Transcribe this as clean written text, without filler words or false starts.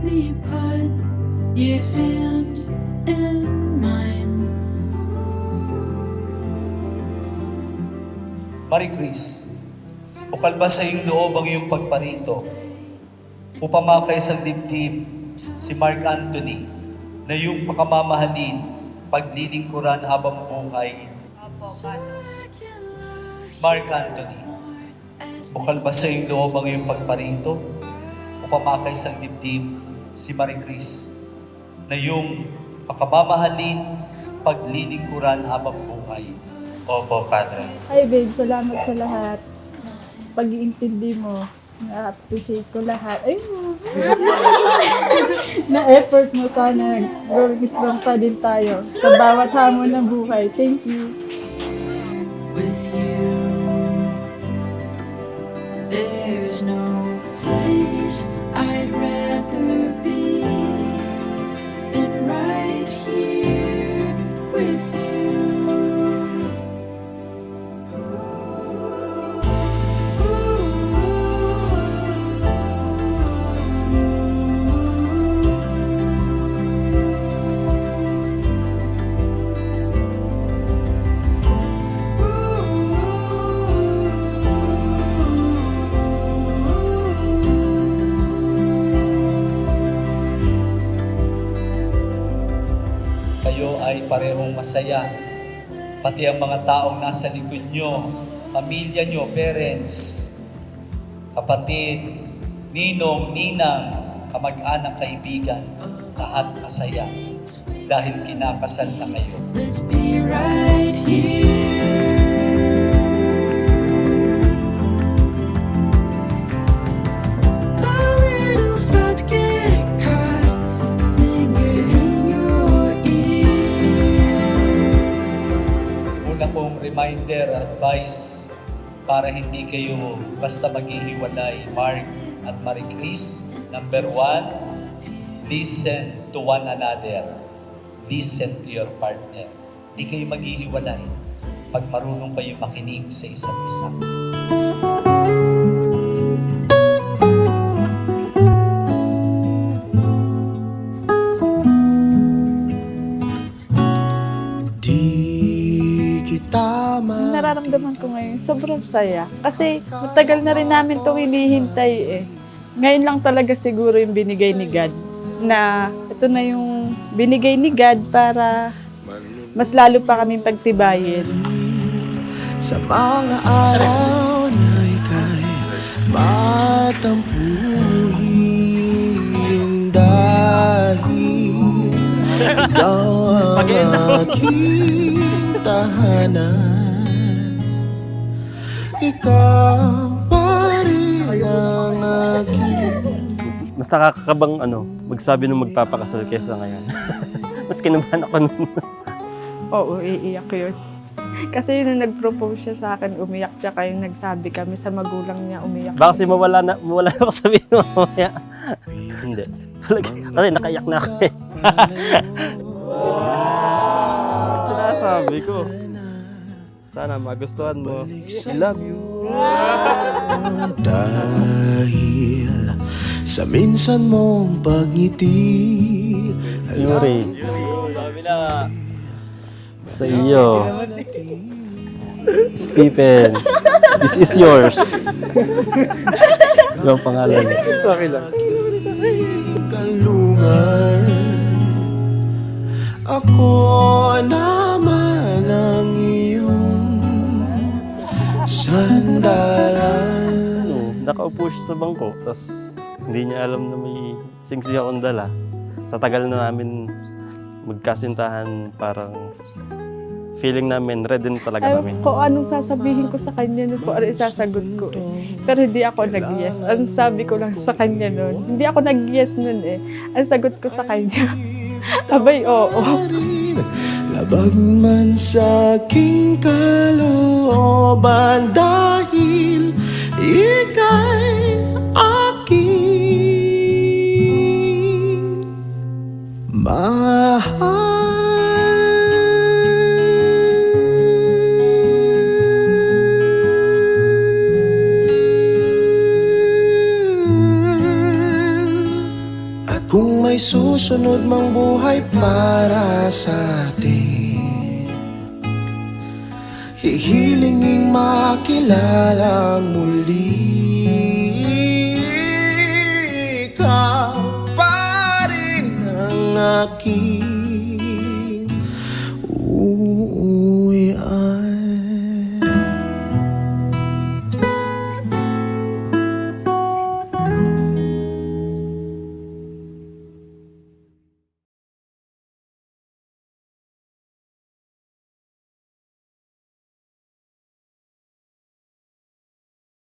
me put your hand in mine. Marie Chris, bukal ba sa iyong loob ang iyong pagparito? Upamakay sa dibdib si Mark Anthony na iyong pakamamahalin, paglilingkuran habang buhay. Mark Anthony, bukal ba sa iyong loob ang iyong pagparito? Upamakay sa dibdib si Marie Chris na iyong pakamamahalin, paglilingkuran habang buhay. Opo, Padre. Hi babe, salamat sa lahat. Pag-iintindi mo, na-appreciate ko lahat. Ay, na-effort mo sana. Growing strong pa din tayo sa bawat hamon ng buhay. Thank you. With you, there's no place I'd rather be than right here with you. Kayo ay parehong masaya. Pati ang mga taong nasa likod nyo, pamilya nyo, parents, kapatid, ninong, ninang, kamag-anak, kaibigan, lahat masaya dahil kinakasal na kayo. Let's be right here. The little thoughts get caught, linger in your ear. Una kong reminder, advice, para hindi kayo basta maghihiwalay, Mark at Marie Chris. Number 1, listen to one another. Listen to your partner. Hindi kayo maghihiwalay pag marunong kayo makinig sa isa't isa. Nararamdaman ko ngayon, sobrang saya. Kasi matagal na rin namin itong hinihintay eh. Ngayon lang talaga siguro yung binigay ni God. Na ito na yung binigay ni God para mas lalo pa kami pagtibayin. Sa mga araw na ika'y matampuhin dahil ikaw ang aking tahanan. Ikaw pa rin ang aking... Mas nakakakabang magsabi nung magpapakasal kesa ngayon. Mas kinabahan ako nun. Oo, iiyak yun. Kasi nung nag-propose siya sa akin, umiyak siya. Kaya nagsabi kami sa magulang niya, umiyak. Baka kasi mawala na ako sabihin mo mamaya. Hindi. Kasi nakaiyak na ako eh. Sinasabi ko. Sana magustuhan mo. I love you. Dahil sa minsan mong pagngiti, Yuri. Sabi na. Sa iyo. Stephen. This is yours. Yung pangalan. Okay lang. kalungan. Ako naman ang iyong sandalan. Nakaupo siya sa bangko, tapos hindi niya alam na may singsi akong dala. Sa tagal na namin magkasintahan, parang feeling namin, ready na talaga Ayaw kami. ko anong sasabihin ko sa kanya nun, kung ano isasagot ko eh. Pero hindi ako nag-yes. Ang sabi ko lang sa kanya nun, hindi ako nag-yes nun eh. Ang sagot ko sa kanya, abay, oo. Labag man sa aking kalooban dahil ika'y aking mahal. At kung may susunod mang buhay para sa atin. Hihilinging makilalang muli. Ikaw pa rin ang aking